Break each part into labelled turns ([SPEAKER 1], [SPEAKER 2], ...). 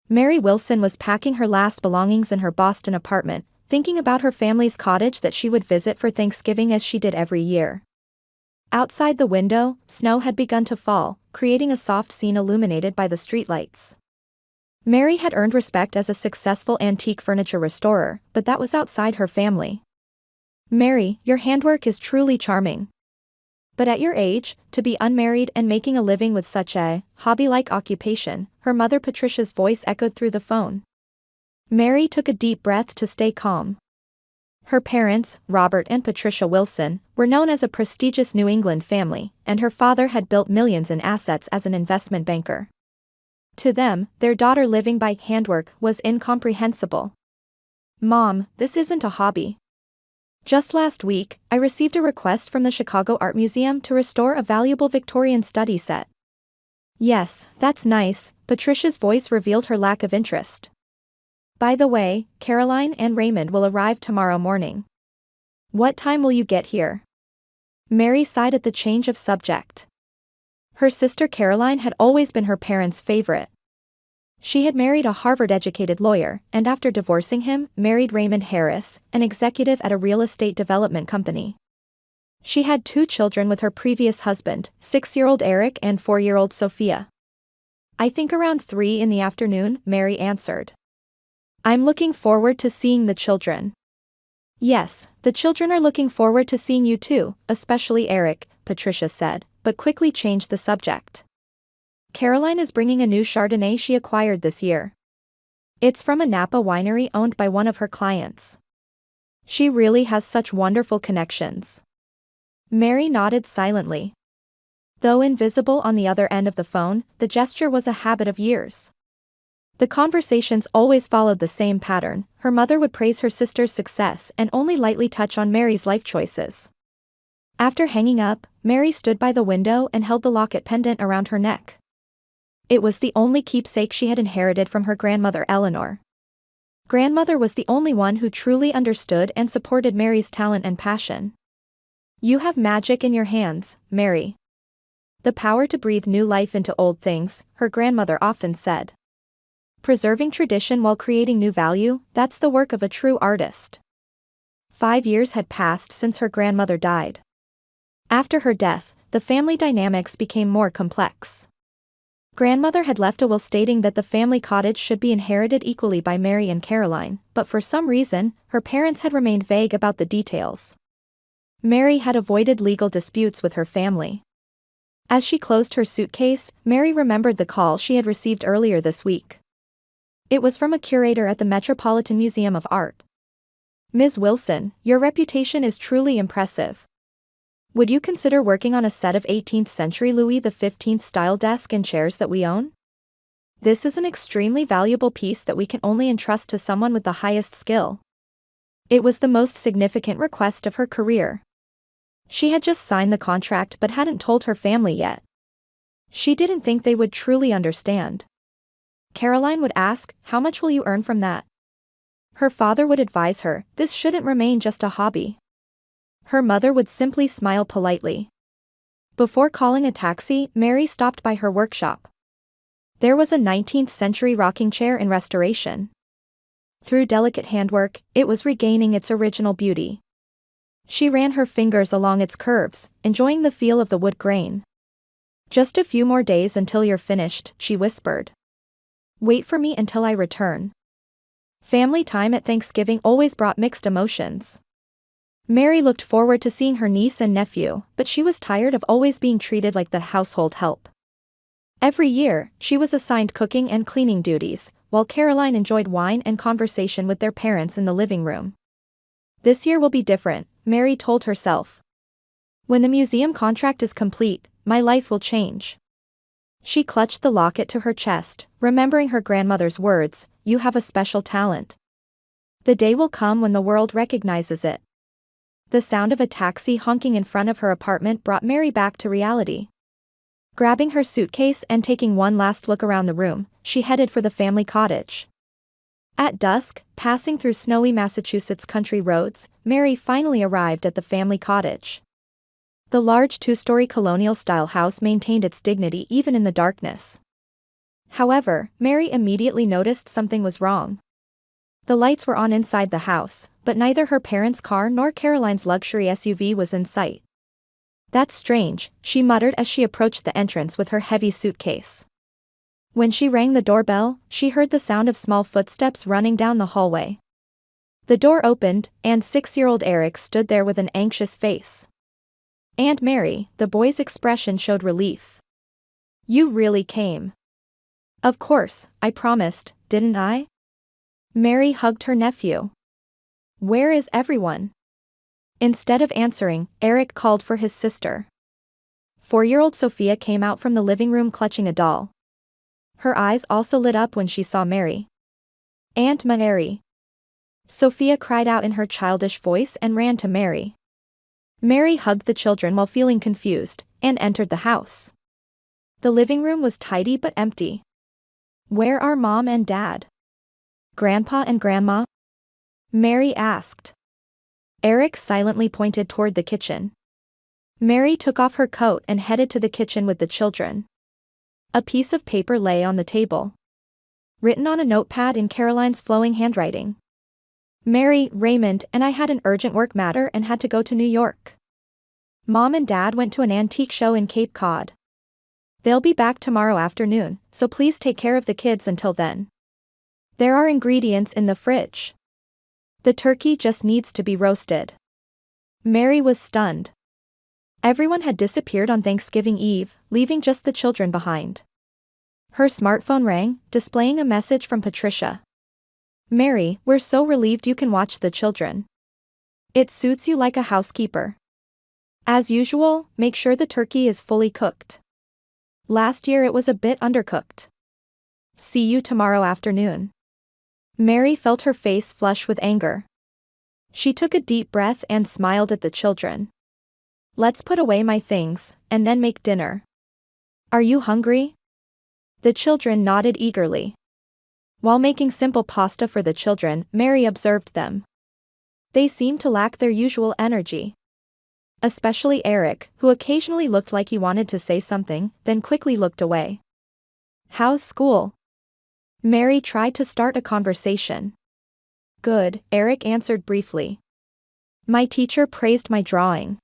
[SPEAKER 1] Mary Wilson was packing her last belongings in her Boston apartment, thinking about her family's cottage that she would visit for Thanksgiving as she did every year. Outside the window, snow had begun to fall, creating a soft scene illuminated by the streetlights. Mary had earned respect as a successful antique furniture restorer, but that was outside her family. "Mary, your handwork is truly charming. But at your age, to be unmarried and making a living with such a hobby-like occupation," her mother Patricia's voice echoed through the phone. Mary took a deep breath to stay calm. Her parents, Robert and Patricia Wilson, were known as a prestigious New England family, and her father had built millions in assets as an investment banker. To them, their daughter living by handwork was incomprehensible. "Mom, this isn't a hobby. Just last week, I received a request from the Chicago Art Museum to restore a valuable Victorian study set." "Yes, that's nice," Patricia's voice revealed her lack of interest. "By the way, Caroline and Raymond will arrive tomorrow morning. What time will you get here?" Mary sighed at the change of subject. Her sister Caroline had always been her parents' favorite. She had married a Harvard-educated lawyer, and after divorcing him, married Raymond Harris, an executive at a real estate development company. She had 2 children with her previous husband, 6-year-old Eric and 4-year-old Sophia. "I think around 3 in the afternoon," Mary answered. "I'm looking forward to seeing the children." "Yes, the children are looking forward to seeing you too, especially Eric," Patricia said, but quickly changed the subject. "Caroline is bringing a new Chardonnay she acquired this year. It's from a Napa winery owned by one of her clients. She really has such wonderful connections." Mary nodded silently. Though invisible on the other end of the phone, the gesture was a habit of years. The conversations always followed the same pattern. Her mother would praise her sister's success and only lightly touch on Mary's life choices. After hanging up, Mary stood by the window and held the locket pendant around her neck. It was the only keepsake she had inherited from her grandmother Eleanor. Grandmother was the only one who truly understood and supported Mary's talent and passion. "You have magic in your hands, Mary. The power to breathe new life into old things," her grandmother often said. "Preserving tradition while creating new value, that's the work of a true artist." 5 years had passed since her grandmother died. After her death, the family dynamics became more complex. Grandmother had left a will stating that the family cottage should be inherited equally by Mary and Caroline, but for some reason, her parents had remained vague about the details. Mary had avoided legal disputes with her family. As she closed her suitcase, Mary remembered the call she had received earlier this week. It was from a curator at the Metropolitan Museum of Art. "Ms. Wilson, your reputation is truly impressive. Would you consider working on a set of 18th century Louis XV style desk and chairs that we own? This is an extremely valuable piece that we can only entrust to someone with the highest skill." It was the most significant request of her career. She had just signed the contract but hadn't told her family yet. She didn't think they would truly understand. Caroline would ask, "How much will you earn from that?" Her father would advise her, "This shouldn't remain just a hobby." Her mother would simply smile politely. Before calling a taxi, Mary stopped by her workshop. There was a 19th century rocking chair in restoration. Through delicate handwork, it was regaining its original beauty. She ran her fingers along its curves, enjoying the feel of the wood grain. "Just a few more days until you're finished," she whispered. "Wait for me until I return." Family time at Thanksgiving always brought mixed emotions. Mary looked forward to seeing her niece and nephew, but she was tired of always being treated like the household help. Every year, she was assigned cooking and cleaning duties, while Caroline enjoyed wine and conversation with their parents in the living room. "This year will be different," Mary told herself. "When the museum contract is complete, my life will change." She clutched the locket to her chest, remembering her grandmother's words, "You have a special talent. The day will come when the world recognizes it." The sound of a taxi honking in front of her apartment brought Mary back to reality. Grabbing her suitcase and taking one last look around the room, she headed for the family cottage. At dusk, passing through snowy Massachusetts country roads, Mary finally arrived at the family cottage. The large 2-story colonial-style house maintained its dignity even in the darkness. However, Mary immediately noticed something was wrong. The lights were on inside the house, but neither her parents' car nor Caroline's luxury SUV was in sight. "That's strange," she muttered as she approached the entrance with her heavy suitcase. When she rang the doorbell, she heard the sound of small footsteps running down the hallway. The door opened, and 6-year-old Eric stood there with an anxious face. "Aunt Mary," the boy's expression showed relief. "You really came." "Of course, I promised, didn't I?" Mary hugged her nephew. "Where is everyone?" Instead of answering, Eric called for his sister. 4-year-old Sophia came out from the living room clutching a doll. Her eyes also lit up when she saw Mary. "Aunt Mary." Sophia cried out in her childish voice and ran to Mary. Mary hugged the children while feeling confused, and entered the house. The living room was tidy but empty. "Where are Mom and Dad? Grandpa and Grandma?" Mary asked. Eric silently pointed toward the kitchen. Mary took off her coat and headed to the kitchen with the children. A piece of paper lay on the table. Written on a notepad in Caroline's flowing handwriting. "Mary, Raymond, and I had an urgent work matter and had to go to New York. Mom and Dad went to an antique show in Cape Cod. They'll be back tomorrow afternoon, so please take care of the kids until then. There are ingredients in the fridge. The turkey just needs to be roasted." Mary was stunned. Everyone had disappeared on Thanksgiving Eve, leaving just the children behind. Her smartphone rang, displaying a message from Patricia. "Mary, we're so relieved you can watch the children. It suits you like a housekeeper. As usual, make sure the turkey is fully cooked. Last year it was a bit undercooked. See you tomorrow afternoon." Mary felt her face flush with anger. She took a deep breath and smiled at the children. "Let's put away my things, and then make dinner. Are you hungry?" The children nodded eagerly. While making simple pasta for the children, Mary observed them. They seemed to lack their usual energy. Especially Eric, who occasionally looked like he wanted to say something, then quickly looked away. "How's school?" Mary tried to start a conversation. "Good," Eric answered briefly. "My teacher praised my drawing."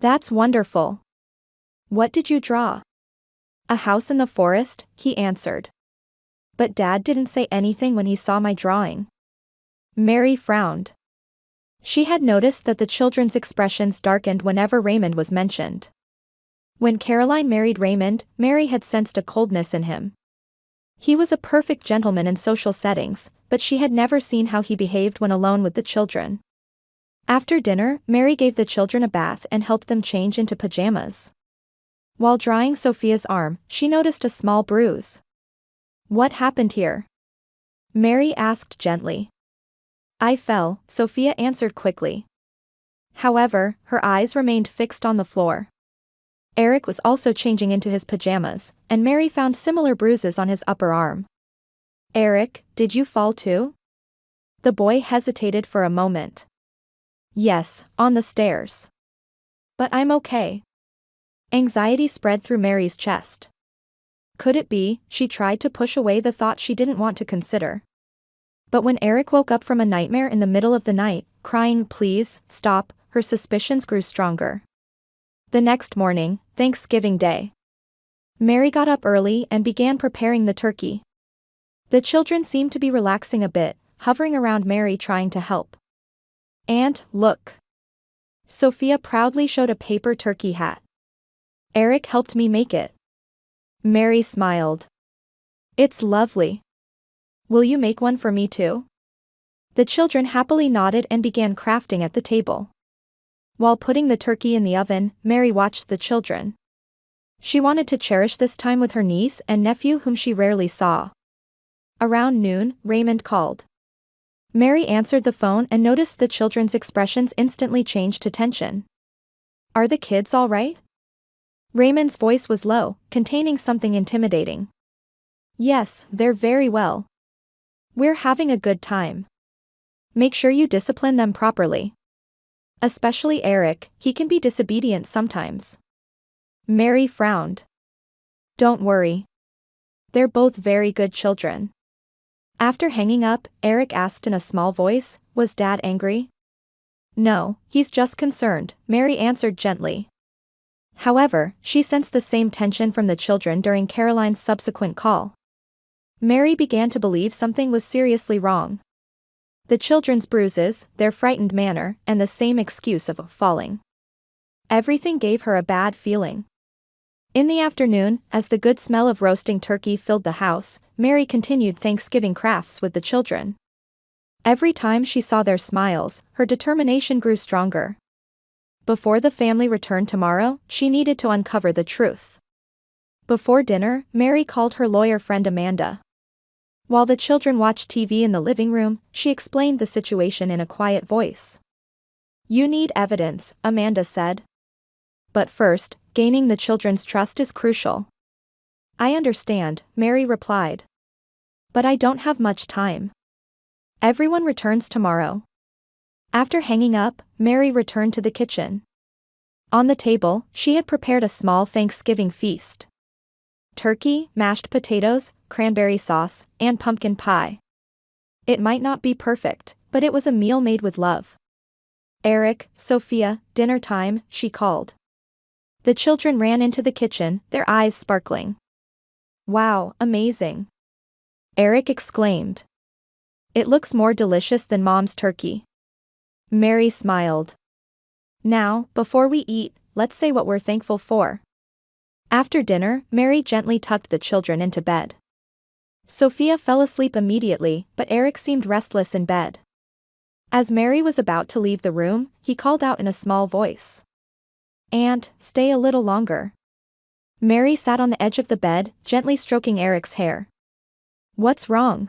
[SPEAKER 1] "That's wonderful. What did you draw?" "A house in the forest," he answered. "But Dad didn't say anything when he saw my drawing." Mary frowned. She had noticed that the children's expressions darkened whenever Raymond was mentioned. When Caroline married Raymond, Mary had sensed a coldness in him. He was a perfect gentleman in social settings, but she had never seen how he behaved when alone with the children. After dinner, Mary gave the children a bath and helped them change into pajamas. While drying Sophia's arm, she noticed a small bruise. "What happened here?" Mary asked gently. "I fell," Sophia answered quickly. However, her eyes remained fixed on the floor. Eric was also changing into his pajamas, and Mary found similar bruises on his upper arm. "Eric, did you fall too?" The boy hesitated for a moment. "Yes, on the stairs. But I'm okay." Anxiety spread through Mary's chest. Could it be? She tried to push away the thought she didn't want to consider. But when Eric woke up from a nightmare in the middle of the night, crying, "Please, stop," her suspicions grew stronger. The next morning, Thanksgiving Day. Mary got up early and began preparing the turkey. The children seemed to be relaxing a bit, hovering around Mary trying to help. "Aunt, look." Sophia proudly showed a paper turkey hat. "Eric helped me make it." Mary smiled. "It's lovely. Will you make one for me too?" The children happily nodded and began crafting at the table. While putting the turkey in the oven, Mary watched the children. She wanted to cherish this time with her niece and nephew whom she rarely saw. Around noon, Raymond called. Mary answered the phone and noticed the children's expressions instantly changed to tension. "Are the kids all right?" Raymond's voice was low, containing something intimidating. "Yes, they're very well. We're having a good time. Make sure you discipline them properly. Especially Eric, he can be disobedient sometimes." Mary frowned. "Don't worry. They're both very good children. After hanging up, Eric asked in a small voice, "Was Dad angry?" "No, he's just concerned," Mary answered gently. However, she sensed the same tension from the children during Caroline's subsequent call. Mary began to believe something was seriously wrong. The children's bruises, their frightened manner, and the same excuse of falling. Everything gave her a bad feeling. In the afternoon, as the good smell of roasting turkey filled the house, Mary continued Thanksgiving crafts with the children. Every time she saw their smiles, her determination grew stronger. Before the family returned tomorrow, she needed to uncover the truth. Before dinner, Mary called her lawyer friend Amanda. While the children watched TV in the living room, she explained the situation in a quiet voice. "You need evidence," Amanda said. "But first, gaining the children's trust is crucial." "I understand," Mary replied. "But I don't have much time. Everyone returns tomorrow." After hanging up, Mary returned to the kitchen. On the table, she had prepared a small Thanksgiving feast. Turkey, mashed potatoes, cranberry sauce, and pumpkin pie. It might not be perfect, but it was a meal made with love. "Eric, Sophia, dinner time," she called. The children ran into the kitchen, their eyes sparkling. "Wow, amazing!" Eric exclaimed. "It looks more delicious than Mom's turkey." Mary smiled. "Now, before we eat, let's say what we're thankful for." After dinner, Mary gently tucked the children into bed. Sophia fell asleep immediately, but Eric seemed restless in bed. As Mary was about to leave the room, he called out in a small voice. "Aunt, stay a little longer." Mary sat on the edge of the bed, gently stroking Eric's hair. "What's wrong?"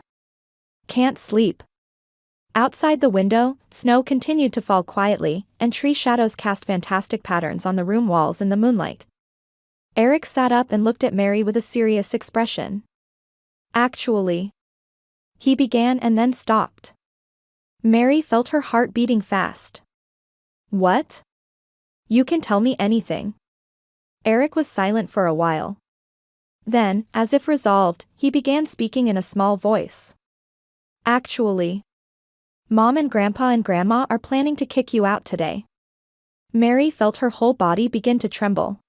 [SPEAKER 1] "Can't sleep." Outside the window, snow continued to fall quietly, and tree shadows cast fantastic patterns on the room walls in the moonlight. Eric sat up and looked at Mary with a serious expression. "Actually," he began and then stopped. Mary felt her heart beating fast. "What?" "You can tell me anything." Eric was silent for a while. Then, as if resolved, he began speaking in a small voice. "Actually, Mom and Grandpa and Grandma are planning to kick you out today." Mary felt her whole body begin to tremble.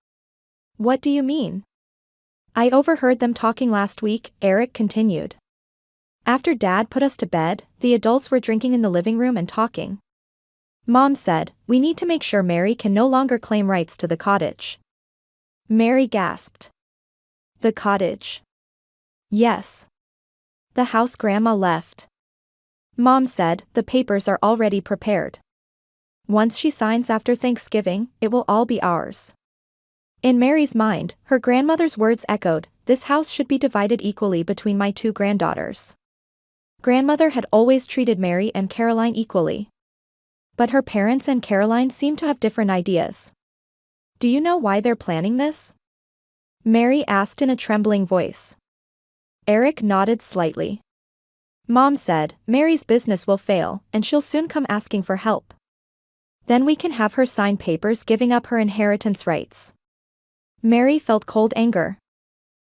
[SPEAKER 1] "What do you mean?" "I overheard them talking last week," Eric continued. "After Dad put us to bed, the adults were drinking in the living room and talking. Mom said, we need to make sure Mary can no longer claim rights to the cottage." Mary gasped. "The cottage?" "Yes. The house Grandma left. Mom said, the papers are already prepared. Once she signs after Thanksgiving, it will all be ours." In Mary's mind, her grandmother's words echoed, "This house should be divided equally between my two granddaughters." Grandmother had always treated Mary and Caroline equally. But her parents and Caroline seemed to have different ideas. "Do you know why they're planning this?" Mary asked in a trembling voice. Eric nodded slightly. "Mom said, Mary's business will fail, and she'll soon come asking for help. Then we can have her sign papers giving up her inheritance rights." Mary felt cold anger.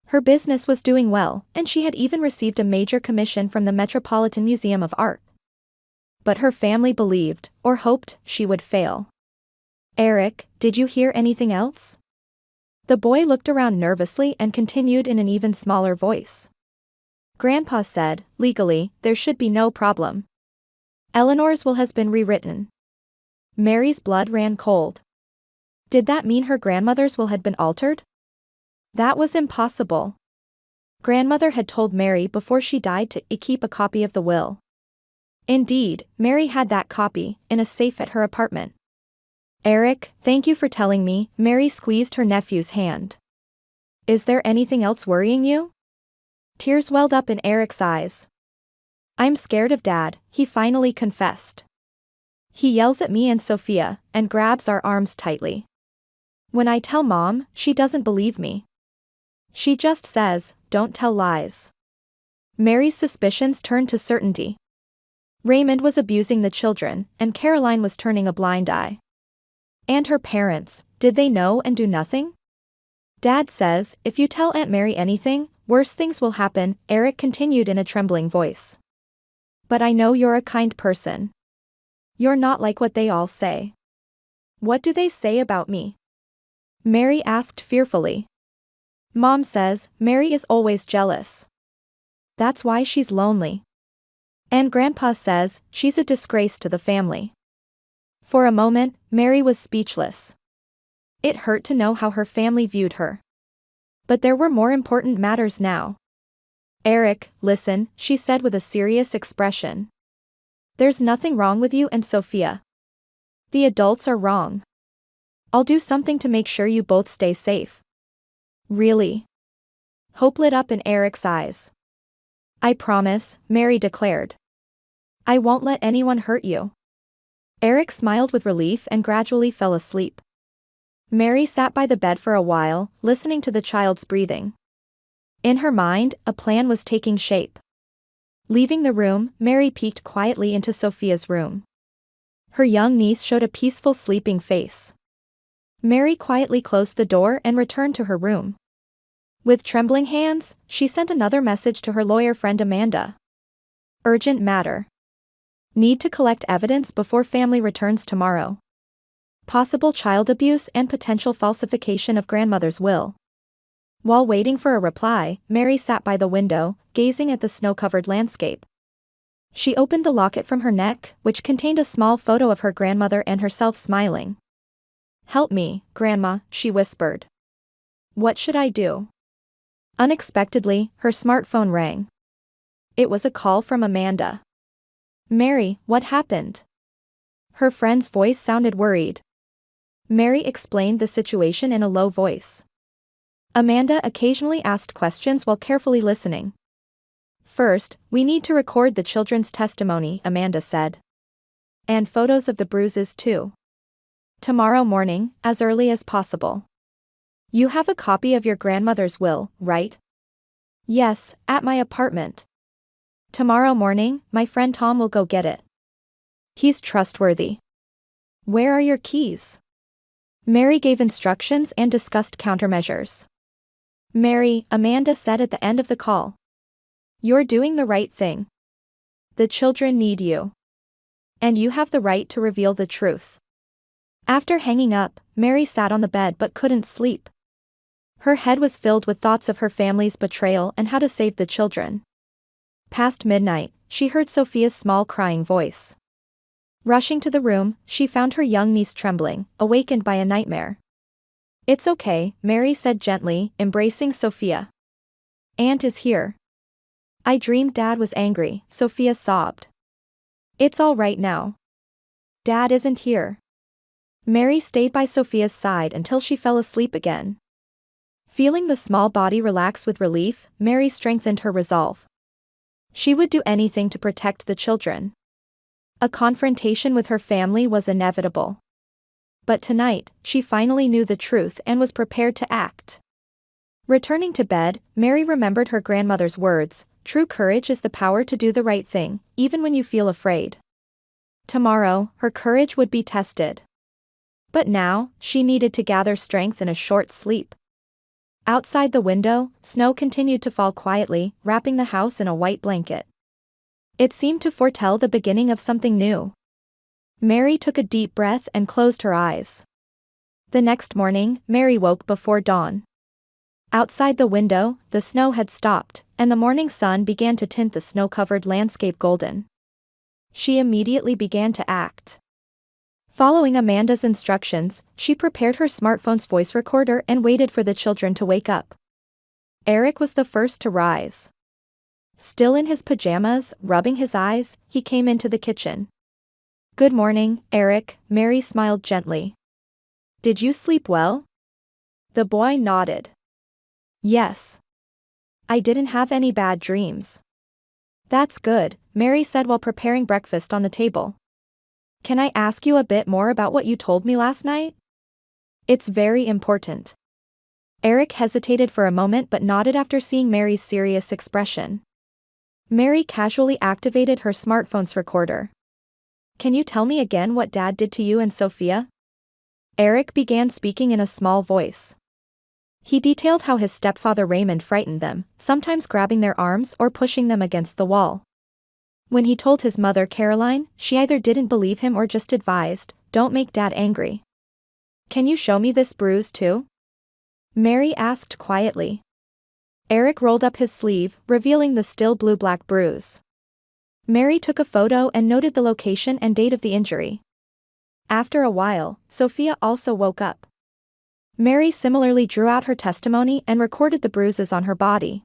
[SPEAKER 1] Her business was doing well, and she had even received a major commission from the Metropolitan Museum of Art. But her family believed, or hoped, she would fail. "Eric, did you hear anything else?" The boy looked around nervously and continued in an even smaller voice. "Grandpa said, legally, there should be no problem. Eleanor's will has been rewritten." Mary's blood ran cold. Did that mean her grandmother's will had been altered? That was impossible. Grandmother had told Mary before she died to keep a copy of the will. Indeed, Mary had that copy, in a safe at her apartment. "Eric, thank you for telling me," Mary squeezed her nephew's hand. "Is there anything else worrying you?" Tears welled up in Eric's eyes. "I'm scared of Dad," he finally confessed. "He yells at me and Sophia, and grabs our arms tightly. When I tell Mom, she doesn't believe me. She just says, don't tell lies." Mary's suspicions turned to certainty. Raymond was abusing the children, and Caroline was turning a blind eye. And her parents, did they know and do nothing? "Dad says, if you tell Aunt Mary anything, Worse things will happen, Eric continued in a trembling voice. But I know you're a kind person. You're not like what they all say. What do they say about me? Mary asked fearfully. Mom says, Mary is always jealous. That's why she's lonely. And Grandpa says, she's a disgrace to the family. For a moment, Mary was speechless. It hurt to know how her family viewed her. But there were more important matters now. Eric, listen, she said with a serious expression. There's nothing wrong with you and Sophia. The adults are wrong. I'll do something to make sure you both stay safe. Really? Hope lit up in Eric's eyes. I promise, Mary declared. I won't let anyone hurt you. Eric smiled with relief and gradually fell asleep. Mary sat by the bed for a while, listening to the child's breathing. In her mind, a plan was taking shape. Leaving the room, Mary peeked quietly into Sophia's room. Her young niece showed a peaceful sleeping face. Mary quietly closed the door and returned to her room. With trembling hands, she sent another message to her lawyer friend Amanda. Urgent matter. Need to collect evidence before family returns tomorrow. Possible child abuse and potential falsification of grandmother's will. While waiting for a reply, Mary sat by the window, gazing at the snow-covered landscape. She opened the locket from her neck, which contained a small photo of her grandmother and herself smiling. Help me, Grandma, she whispered. What should I do? Unexpectedly, her smartphone rang. It was a call from Amanda. Mary, what happened? Her friend's voice sounded worried. Mary explained the situation in a low voice. Amanda occasionally asked questions while carefully listening. First, we need to record the children's testimony, Amanda said. And photos of the bruises too. Tomorrow morning, as early as possible. You have a copy of your grandmother's will, right? Yes, at my apartment. Tomorrow morning, my friend Tom will go get it. He's trustworthy. Where are your keys? Mary gave instructions and discussed countermeasures. Mary, Amanda said at the end of the call. You're doing the right thing. The children need you. And you have the right to reveal the truth. After hanging up, Mary sat on the bed but couldn't sleep. Her head was filled with thoughts of her family's betrayal and how to save the children. Past midnight, she heard Sophia's small crying voice. Rushing to the room, she found her young niece trembling, awakened by a nightmare. It's okay, Mary said gently, embracing Sophia. Aunt is here. I dreamed Dad was angry, Sophia sobbed. It's all right now. Dad isn't here. Mary stayed by Sophia's side until she fell asleep again. Feeling the small body relax with relief, Mary strengthened her resolve. She would do anything to protect the children. A confrontation with her family was inevitable. But tonight, she finally knew the truth and was prepared to act. Returning to bed, Mary remembered her grandmother's words, true courage is the power to do the right thing, even when you feel afraid. Tomorrow, her courage would be tested. But now, she needed to gather strength in a short sleep. Outside the window, snow continued to fall quietly, wrapping the house in a white blanket. It seemed to foretell the beginning of something new. Mary took a deep breath and closed her eyes. The next morning, Mary woke before dawn. Outside the window, the snow had stopped, and the morning sun began to tint the snow-covered landscape golden. She immediately began to act. Following Amanda's instructions, she prepared her smartphone's voice recorder and waited for the children to wake up. Eric was the first to rise. Still in his pajamas, rubbing his eyes, he came into the kitchen. Good morning, Eric, Mary smiled gently. Did you sleep well? The boy nodded. Yes. I didn't have any bad dreams. That's good, Mary said while preparing breakfast on the table. Can I ask you a bit more about what you told me last night? It's very important. Eric hesitated for a moment but nodded after seeing Mary's serious expression. Mary casually activated her smartphone's recorder. Can you tell me again what Dad did to you and Sophia? Eric began speaking in a small voice. He detailed how his stepfather Raymond frightened them, sometimes grabbing their arms or pushing them against the wall. When he told his mother Caroline, she either didn't believe him or just advised, "Don't make Dad angry." "Can you show me this bruise too?" Mary asked quietly. Eric rolled up his sleeve, revealing the still blue-black bruise. Mary took a photo and noted the location and date of the injury. After a while, Sophia also woke up. Mary similarly drew out her testimony and recorded the bruises on her body.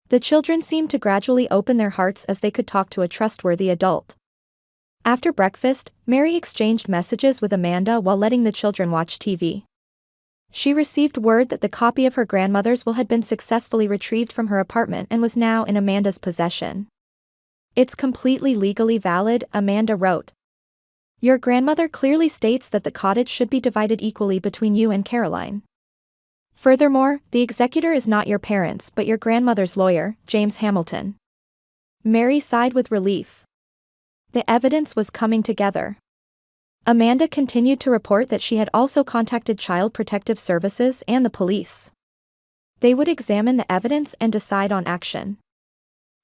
[SPEAKER 1] The children seemed to gradually open their hearts as they could talk to a trustworthy adult. After breakfast, Mary exchanged messages with Amanda while letting the children watch TV. She received word that the copy of her grandmother's will had been successfully retrieved from her apartment and was now in Amanda's possession. "It's completely legally valid," Amanda wrote. "Your grandmother clearly states that the cottage should be divided equally between you and Caroline. Furthermore, the executor is not your parents but your grandmother's lawyer, James Hamilton." Mary sighed with relief. The evidence was coming together. Amanda continued to report that she had also contacted Child Protective Services and the police. They would examine the evidence and decide on action.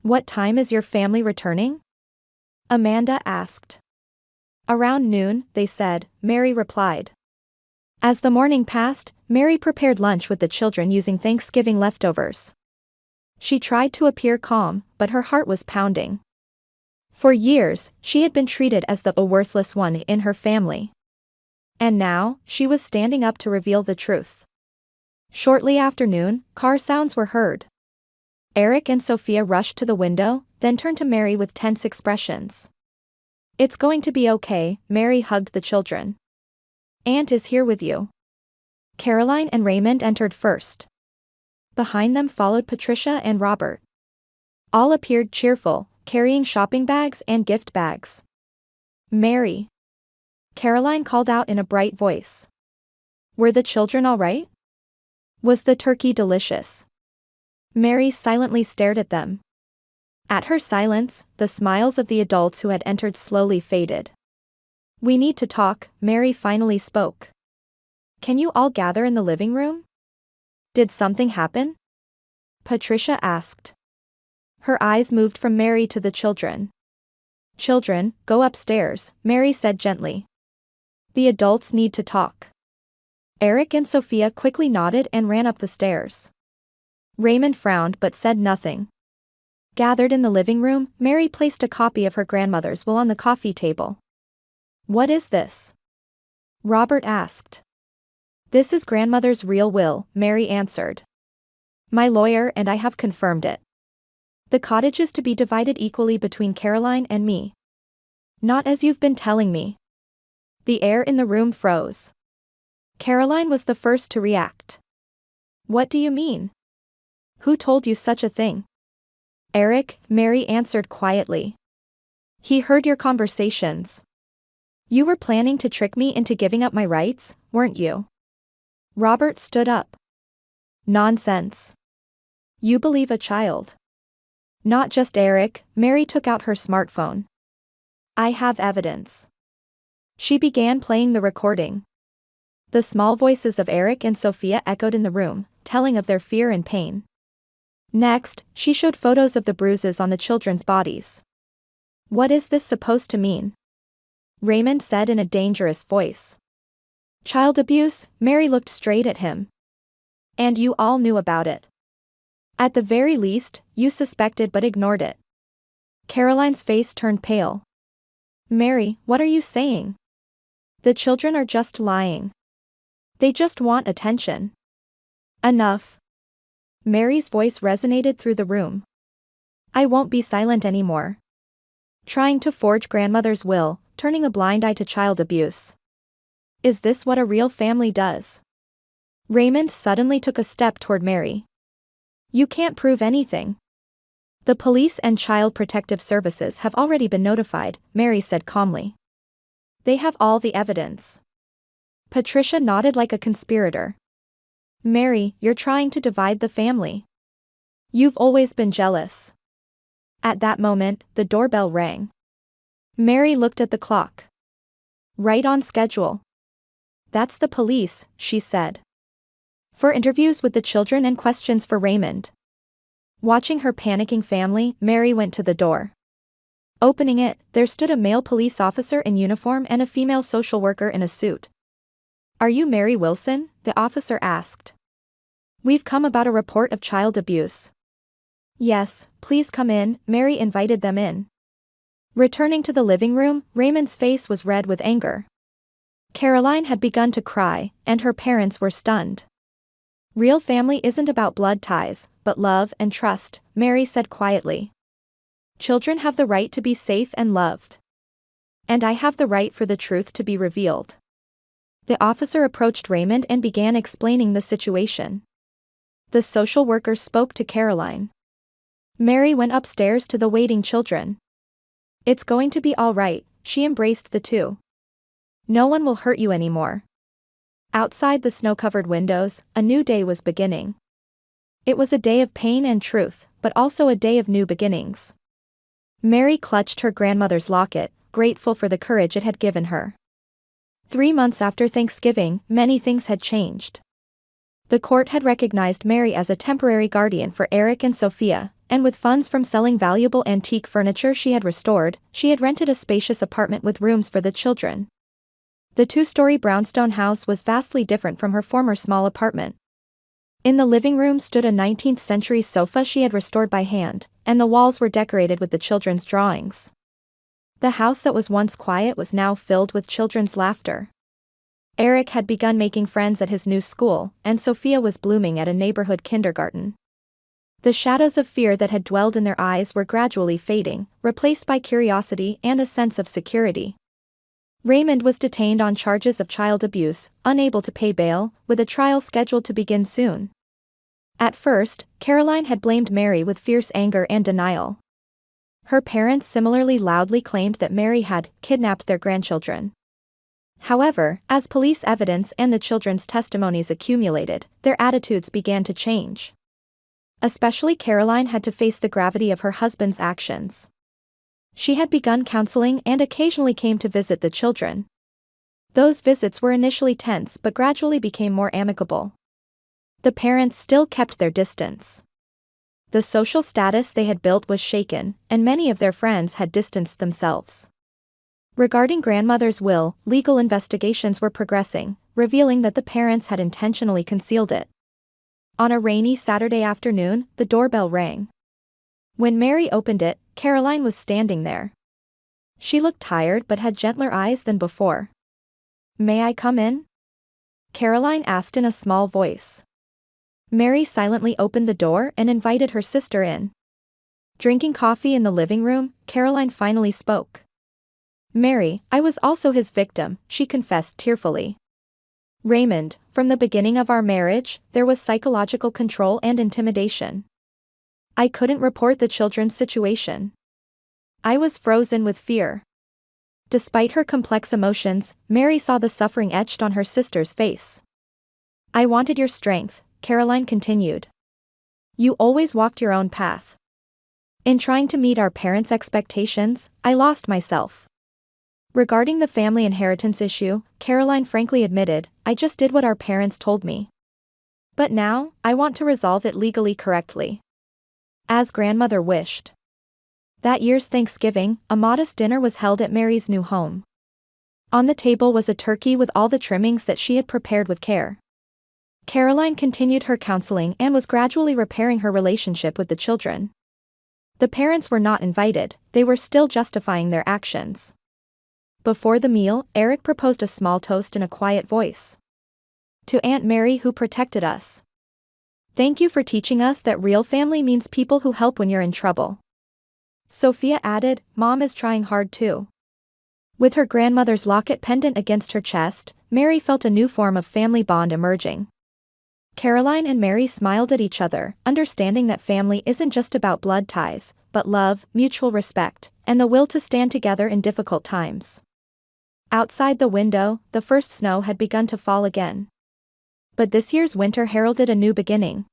[SPEAKER 1] "What time is your family returning?" Amanda asked. "Around noon," they said, Mary replied. As the morning passed, Mary prepared lunch with the children using Thanksgiving leftovers. She tried to appear calm, but her heart was pounding. For years, she had been treated as the worthless one in her family. And now, she was standing up to reveal the truth. Shortly after noon, car sounds were heard. Eric and Sophia rushed to the window, then turned to Mary with tense expressions. "It's going to be okay," Mary hugged the children. "Aunt is here with you." Caroline and Raymond entered first. Behind them followed Patricia and Robert. All appeared cheerful, carrying shopping bags and gift bags. "Mary," Caroline called out in a bright voice. "Were the children all right? Was the turkey delicious?" Mary silently stared at them. At her silence, the smiles of the adults who had entered slowly faded. "We need to talk," Mary finally spoke. "Can you all gather in the living room?" "Did something happen?" Patricia asked. Her eyes moved from Mary to the children. "Children, go upstairs," Mary said gently. "The adults need to talk." Eric and Sophia quickly nodded and ran up the stairs. Raymond frowned but said nothing. Gathered in the living room, Mary placed a copy of her grandmother's will on the coffee table. "What is this?" Robert asked. "This is grandmother's real will," Mary answered. "My lawyer and I have confirmed it. The cottage is to be divided equally between Caroline and me. Not as you've been telling me." The air in the room froze. Caroline was the first to react. "What do you mean? Who told you such a thing?" "Eric," Mary answered quietly. "He heard your conversations. You were planning to trick me into giving up my rights, weren't you?" Robert stood up. "Nonsense. You believe a child." "Not just Eric," Mary took out her smartphone. "I have evidence." She began playing the recording. The small voices of Eric and Sophia echoed in the room, telling of their fear and pain. Next, she showed photos of the bruises on the children's bodies. "What is this supposed to mean?" Raymond said in a dangerous voice. "Child abuse," Mary looked straight at him. "And you all knew about it. At the very least, you suspected but ignored it." Caroline's face turned pale. "Mary, what are you saying? The children are just lying. They just want attention." "Enough." Mary's voice resonated through the room. "I won't be silent anymore. Trying to forge grandmother's will, turning a blind eye to child abuse. Is this what a real family does?" Raymond suddenly took a step toward Mary. "You can't prove anything." "The police and Child Protective Services have already been notified," Mary said calmly. "They have all the evidence." Patricia nodded like a conspirator. "Mary, you're trying to divide the family. You've always been jealous." At that moment, the doorbell rang. Mary looked at the clock. "Right on schedule." "That's the police," she said. for interviews with the children and questions for Raymond. Watching her panicking family, Mary went to the door. Opening it, there stood a male police officer in uniform and a female social worker in a suit. "Are you Mary Wilson?" the officer asked. "We've come about a report of child abuse." "Yes, please come in," Mary invited them in. Returning to the living room, Raymond's face was red with anger. Caroline had begun to cry, and her parents were stunned. "Real family isn't about blood ties, but love and trust," Mary said quietly. "Children have the right to be safe and loved. And I have the right for the truth to be revealed." The officer approached Raymond and began explaining the situation. The social worker spoke to Caroline. Mary went upstairs to the waiting children. "It's going to be all right," she embraced the two. "No one will hurt you anymore." Outside the snow-covered windows, a new day was beginning. It was a day of pain and truth, but also a day of new beginnings. Mary clutched her grandmother's locket, grateful for the courage it had given her. 3 months after Thanksgiving, many things had changed. The court had recognized Mary as a temporary guardian for Eric and Sophia, and with funds from selling valuable antique furniture she had restored, she had rented a spacious apartment with rooms for the children. The 2-story brownstone house was vastly different from her former small apartment. In the living room stood a 19th-century sofa she had restored by hand, and the walls were decorated with the children's drawings. The house that was once quiet was now filled with children's laughter. Eric had begun making friends at his new school, and Sophia was blooming at a neighborhood kindergarten. The shadows of fear that had dwelled in their eyes were gradually fading, replaced by curiosity and a sense of security. Raymond was detained on charges of child abuse, unable to pay bail, with a trial scheduled to begin soon. At first, Caroline had blamed Mary with fierce anger and denial. Her parents similarly loudly claimed that Mary had kidnapped their grandchildren. However, as police evidence and the children's testimonies accumulated, their attitudes began to change. Especially Caroline had to face the gravity of her husband's actions. She had begun counseling and occasionally came to visit the children. Those visits were initially tense but gradually became more amicable. The parents still kept their distance. The social status they had built was shaken, and many of their friends had distanced themselves. Regarding grandmother's will, legal investigations were progressing, revealing that the parents had intentionally concealed it. On a rainy Saturday afternoon, the doorbell rang. When Mary opened it, Caroline was standing there. She looked tired but had gentler eyes than before. "May I come in?" Caroline asked in a small voice. Mary silently opened the door and invited her sister in. Drinking coffee in the living room, Caroline finally spoke. "Mary, I was also his victim," she confessed tearfully. "Raymond, from the beginning of our marriage, there was psychological control and intimidation. I couldn't report the children's situation. I was frozen with fear." Despite her complex emotions, Mary saw the suffering etched on her sister's face. "I wanted your strength," Caroline continued. "You always walked your own path. In trying to meet our parents' expectations, I lost myself." Regarding the family inheritance issue, Caroline frankly admitted, "I just did what our parents told me. But now, I want to resolve it legally correctly. As grandmother wished." That year's Thanksgiving, a modest dinner was held at Mary's new home. On the table was a turkey with all the trimmings that she had prepared with care. Caroline continued her counseling and was gradually repairing her relationship with the children. The parents were not invited, they were still justifying their actions. Before the meal, Eric proposed a small toast in a quiet voice. "To Aunt Mary who protected us. Thank you for teaching us that real family means people who help when you're in trouble." Sophia added, "Mom is trying hard too." With her grandmother's locket pendant against her chest, Mary felt a new form of family bond emerging. Caroline and Mary smiled at each other, understanding that family isn't just about blood ties, but love, mutual respect, and the will to stand together in difficult times. Outside the window, the first snow had begun to fall again. But this year's winter heralded a new beginning.